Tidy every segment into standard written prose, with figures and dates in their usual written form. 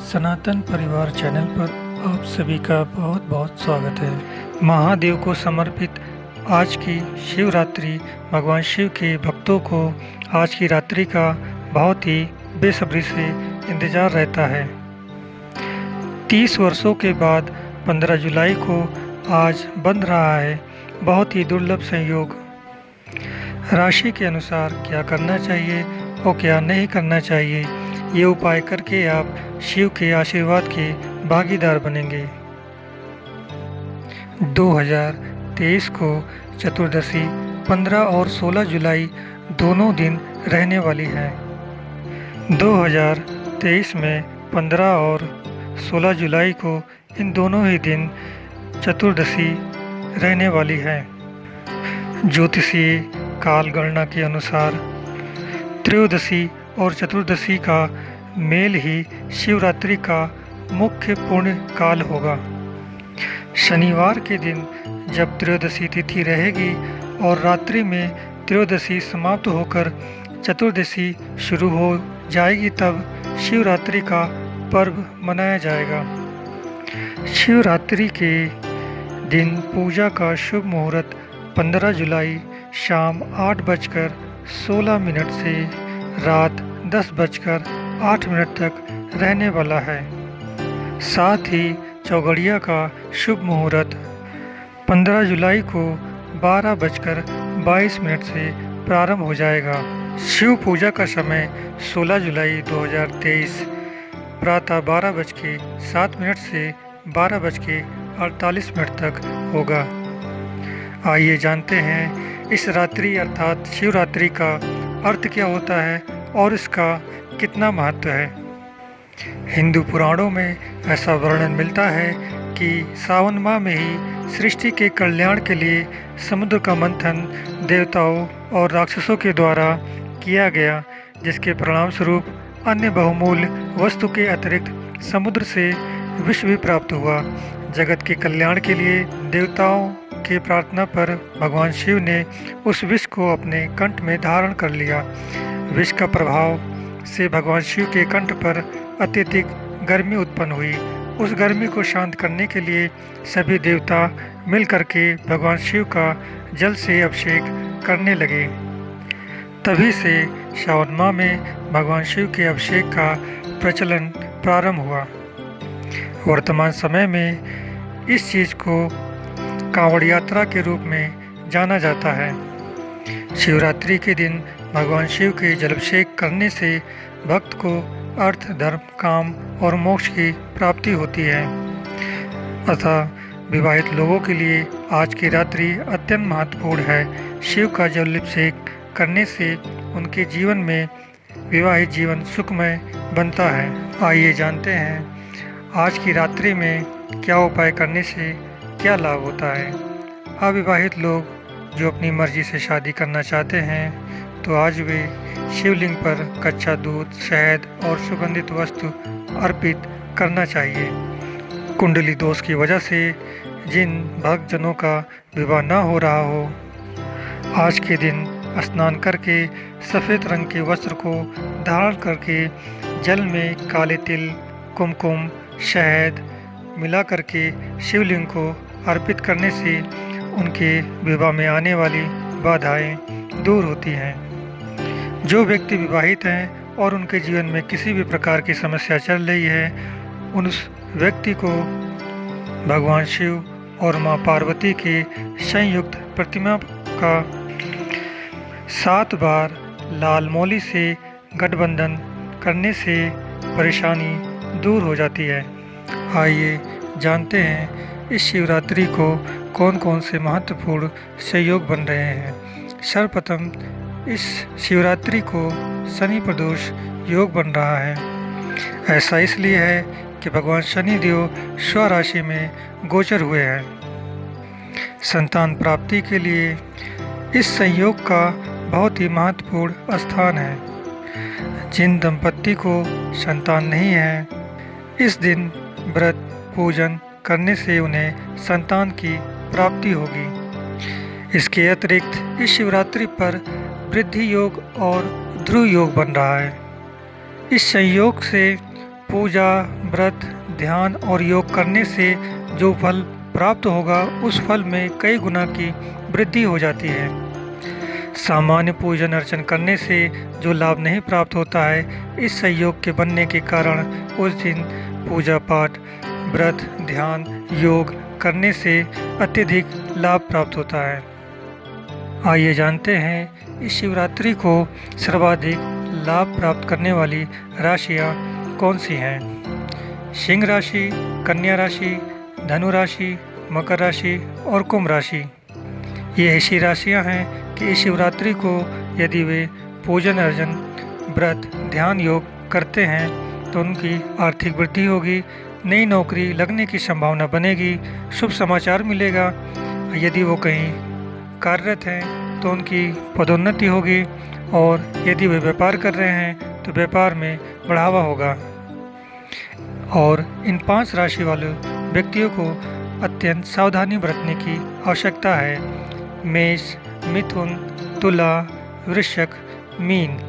सनातन परिवार चैनल पर आप सभी का बहुत बहुत स्वागत है। महादेव को समर्पित आज की शिवरात्रि भगवान शिव के भक्तों को आज की रात्रि का बहुत ही बेसब्री से इंतज़ार रहता है। 30 वर्षों के बाद 15 जुलाई को आज बन रहा है बहुत ही दुर्लभ संयोग। राशि के अनुसार क्या करना चाहिए और क्या नहीं करना चाहिए, ये उपाय करके आप शिव के आशीर्वाद के भागीदार बनेंगे। 2023 को चतुर्दशी 15 और 16 जुलाई दोनों दिन रहने वाली है। 2023 में 15 और 16 जुलाई को इन दोनों ही दिन चतुर्दशी रहने वाली है। ज्योतिषीय काल गणना के अनुसार त्रयोदशी और चतुर्दशी का मेल ही शिवरात्रि का मुख्य पुण्य काल होगा। शनिवार के दिन जब त्रयोदशी तिथि रहेगी और रात्रि में त्रयोदशी समाप्त होकर चतुर्दशी शुरू हो जाएगी, तब शिवरात्रि का पर्व मनाया जाएगा। शिवरात्रि के दिन पूजा का शुभ मुहूर्त 15 जुलाई शाम 8:16 से रात 10:08 तक रहने वाला है। साथ ही चौगड़िया का शुभ मुहूर्त 15 जुलाई को 12:22 से प्रारंभ हो जाएगा। शिव पूजा का समय 16 जुलाई 2023 प्रातः 12:07 से 12:48 तक होगा। आइए जानते हैं इस रात्रि अर्थात शिवरात्रि का अर्थ क्या होता है और इसका कितना महत्व है। हिंदू पुराणों में ऐसा वर्णन मिलता है कि सावन माह में ही सृष्टि के कल्याण के लिए समुद्र का मंथन देवताओं और राक्षसों के द्वारा किया गया, जिसके परिणाम स्वरूप अन्य बहुमूल्य वस्तु के अतिरिक्त समुद्र से विष भी प्राप्त हुआ। जगत के कल्याण के लिए देवताओं की प्रार्थना पर भगवान शिव ने उस विष को अपने कंठ में धारण कर लिया। विष का प्रभाव से भगवान शिव के कंठ पर अत्यधिक गर्मी उत्पन्न हुई। उस गर्मी को शांत करने के लिए सभी देवता मिल करके भगवान शिव का जल से अभिषेक करने लगे। तभी से श्रावण माह में भगवान शिव के अभिषेक का प्रचलन प्रारंभ हुआ। वर्तमान समय में इस चीज़ को कांवड़ यात्रा के रूप में जाना जाता है। शिवरात्रि के दिन भगवान शिव के जलाभिषेक करने से भक्त को अर्थ, धर्म, काम और मोक्ष की प्राप्ति होती है। अतः विवाहित लोगों के लिए आज की रात्रि अत्यंत महत्वपूर्ण है। शिव का जलाभिषेक करने से उनके जीवन में विवाहित जीवन सुखमय बनता है। आइए जानते हैं आज की रात्रि में क्या उपाय करने से क्या लाभ होता है। अविवाहित लोग जो अपनी मर्जी से शादी करना चाहते हैं तो आज वे शिवलिंग पर कच्चा दूध, शहद और सुगंधित वस्तु अर्पित करना चाहिए। कुंडली दोष की वजह से जिन भक्तजनों का विवाह न हो रहा हो, आज के दिन स्नान करके सफ़ेद रंग के वस्त्र को धारण करके जल में काले तिल, कुमकुम, शहद मिला करके शिवलिंग को अर्पित करने से उनके विवाह में आने वाली बाधाएं दूर होती हैं। जो व्यक्ति विवाहित हैं और उनके जीवन में किसी भी प्रकार की समस्या चल रही है, उस व्यक्ति को भगवान शिव और माँ पार्वती के संयुक्त प्रतिमा का 7 बार लाल मौली से गठबंधन करने से परेशानी दूर हो जाती है। आइए जानते हैं इस शिवरात्रि को कौन कौन से महत्वपूर्ण संयोग बन रहे हैं। सर्वप्रथम इस शिवरात्रि को शनि प्रदोष योग बन रहा है। ऐसा इसलिए है कि भगवान शनिदेव स्वराशि में गोचर हुए हैं। संतान प्राप्ति के लिए इस संयोग का बहुत ही महत्वपूर्ण स्थान है। जिन दंपत्ति को संतान नहीं है, इस दिन व्रत पूजन करने से उन्हें संतान की प्राप्ति होगी। इसके अतिरिक्त इस शिवरात्रि पर वृद्धि योग और ध्रुव योग बन रहा है। इस संयोग से पूजा, व्रत, ध्यान और योग करने से जो फल प्राप्त होगा उस फल में कई गुना की वृद्धि हो जाती है। सामान्य पूजन अर्चन करने से जो लाभ नहीं प्राप्त होता है, इस संयोग के बनने के कारण उस दिन पूजा पाठ, व्रत, ध्यान, योग करने से अत्यधिक लाभ प्राप्त होता है। आइए जानते हैं इस शिवरात्रि को सर्वाधिक लाभ प्राप्त करने वाली राशियाँ कौन सी हैं। सिंह राशि, कन्या राशि, धनु राशि, मकर राशि और कुंभ राशि। ये ऐसी राशियाँ हैं कि इस शिवरात्रि को यदि वे पूजन अर्चन, व्रत, ध्यान, योग करते हैं तो उनकी आर्थिक वृद्धि होगी, नई नौकरी लगने की संभावना बनेगी, शुभ समाचार मिलेगा। यदि वो कहीं कार्यरत हैं तो उनकी पदोन्नति होगी और यदि वे व्यापार कर रहे हैं तो व्यापार में बढ़ावा होगा। और इन 5 राशि वाले व्यक्तियों को अत्यंत सावधानी बरतने की आवश्यकता है। मेष, मिथुन, तुला, वृश्चिक, मीन।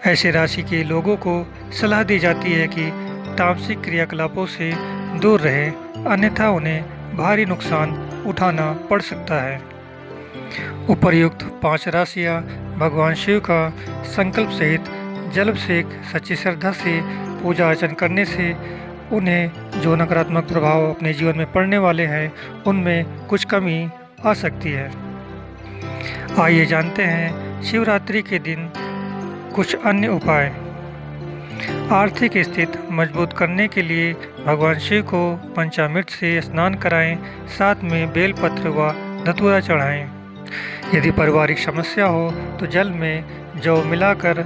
ऐसे राशि के लोगों को सलाह दी जाती है कि तामसिक क्रियाकलापों से दूर रहें, अन्यथा उन्हें भारी नुकसान उठाना पड़ सकता है। उपर्युक्त 5 राशियाँ भगवान शिव का संकल्प सहित जलाभिषेक सच्ची श्रद्धा से पूजा अर्चन करने से उन्हें जो नकारात्मक प्रभाव अपने जीवन में पड़ने वाले हैं उनमें कुछ कमी आ सकती है। आइए जानते हैं शिवरात्रि के दिन कुछ अन्य उपाय। आर्थिक स्थिति मजबूत करने के लिए भगवान शिव को पंचामृत से स्नान कराएं, साथ में बेलपत्र व धतूरा चढ़ाएं। यदि पारिवारिक समस्या हो तो जल में जौ मिलाकर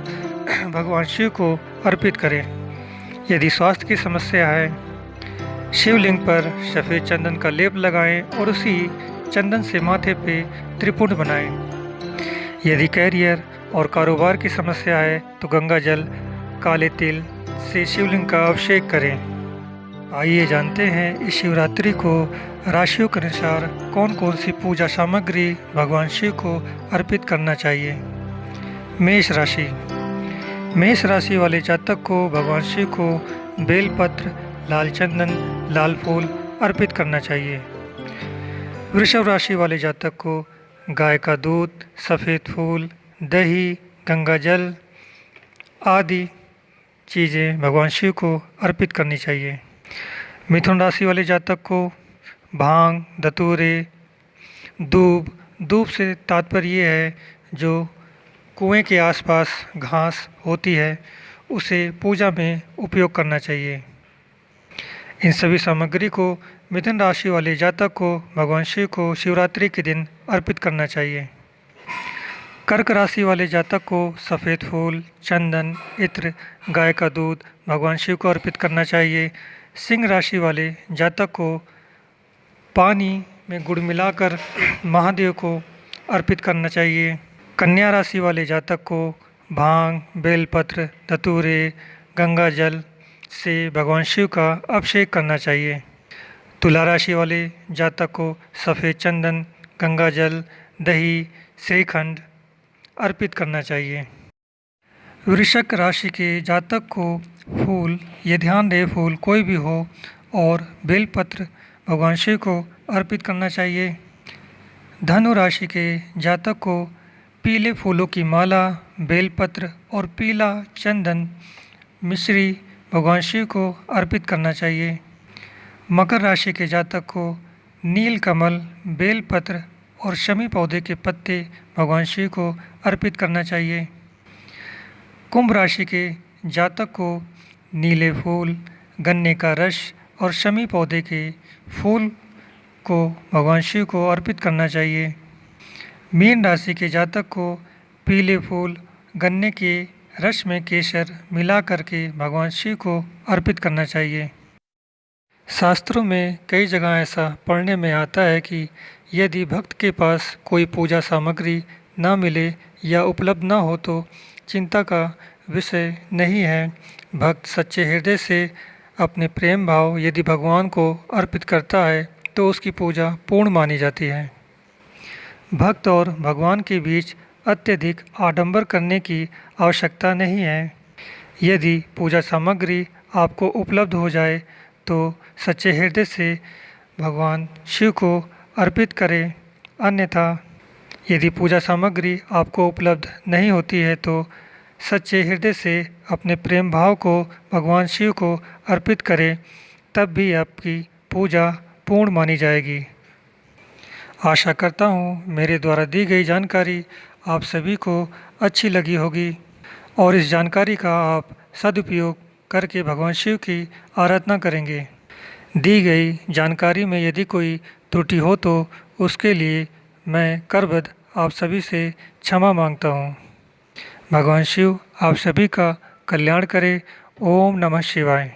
भगवान शिव को अर्पित करें। यदि स्वास्थ्य की समस्या है, शिवलिंग पर सफ़ेद चंदन का लेप लगाएं और उसी चंदन से माथे पे त्रिपुंड बनाएं। यदि कैरियर और कारोबार की समस्या है तो गंगा जल, काले तिल से शिवलिंग का अभिषेक करें। आइए जानते हैं इस शिवरात्रि को राशियों के अनुसार कौन कौन सी पूजा सामग्री भगवान शिव को अर्पित करना चाहिए। मेष राशि। मेष राशि वाले जातक को भगवान शिव को बेलपत्र, लाल चंदन, लाल फूल अर्पित करना चाहिए। वृषभ राशि वाले जातक को गाय का दूध, सफ़ेद फूल, दही, गंगा जल आदि चीज़ें भगवान शिव को अर्पित करनी चाहिए। मिथुन राशि वाले जातक को भांग, धतूरे, दूब से तात्पर्य है जो कुएं के आसपास घास होती है उसे पूजा में उपयोग करना चाहिए। इन सभी सामग्री को मिथुन राशि वाले जातक को भगवान शिव को शिवरात्रि के दिन अर्पित करना चाहिए। कर्क राशि वाले जातक को सफ़ेद फूल, चंदन, इत्र, गाय का दूध भगवान शिव को अर्पित करना चाहिए। सिंह राशि वाले जातक को पानी में गुड़ मिलाकर महादेव को अर्पित करना चाहिए। कन्या राशि वाले जातक को भांग, बेलपत्र, धतूरे, गंगा जल से भगवान शिव का अभिषेक करना चाहिए। तुला राशि वाले जातक को सफ़ेद चंदन, गंगा जल, दही, श्रीखंड अर्पित करना चाहिए। वृश्चिक राशि के जातक को फूल, ये ध्यान रहे फूल कोई भी हो, और बेलपत्र भगवान शिव को अर्पित करना चाहिए। धनु राशि के जातक को पीले फूलों की माला, बेलपत्र और पीला चंदन मिश्री भगवान शिव को अर्पित करना चाहिए। मकर राशि के जातक को नील कमल, बेलपत्र और शमी पौधे के पत्ते भगवान शिव को अर्पित करना चाहिए। कुंभ राशि के जातक को नीले फूल, गन्ने का रस और शमी पौधे के फूल को भगवान शिव को अर्पित करना चाहिए। मीन राशि के जातक को पीले फूल, गन्ने के रस में केसर मिला करके भगवान शिव को अर्पित करना चाहिए। शास्त्रों में कई जगह ऐसा पढ़ने में आता है कि यदि भक्त के पास कोई पूजा सामग्री न मिले या उपलब्ध न हो तो चिंता का विषय नहीं है। भक्त सच्चे हृदय से अपने प्रेम भाव यदि भगवान को अर्पित करता है तो उसकी पूजा पूर्ण मानी जाती है। भक्त और भगवान के बीच अत्यधिक आडंबर करने की आवश्यकता नहीं है। यदि पूजा सामग्री आपको उपलब्ध हो जाए तो सच्चे हृदय से भगवान शिव को अर्पित करें। अन्यथा यदि पूजा सामग्री आपको उपलब्ध नहीं होती है तो सच्चे हृदय से अपने प्रेम भाव को भगवान शिव को अर्पित करें, तब भी आपकी पूजा पूर्ण मानी जाएगी। आशा करता हूँ मेरे द्वारा दी गई जानकारी आप सभी को अच्छी लगी होगी और इस जानकारी का आप सदुपयोग करके भगवान शिव की आराधना करेंगे। दी गई जानकारी में यदि कोई त्रुटि हो तो उसके लिए मैं करबद्ध आप सभी से क्षमा मांगता हूँ। भगवान शिव आप सभी का कल्याण करे। ओम नमः शिवाय।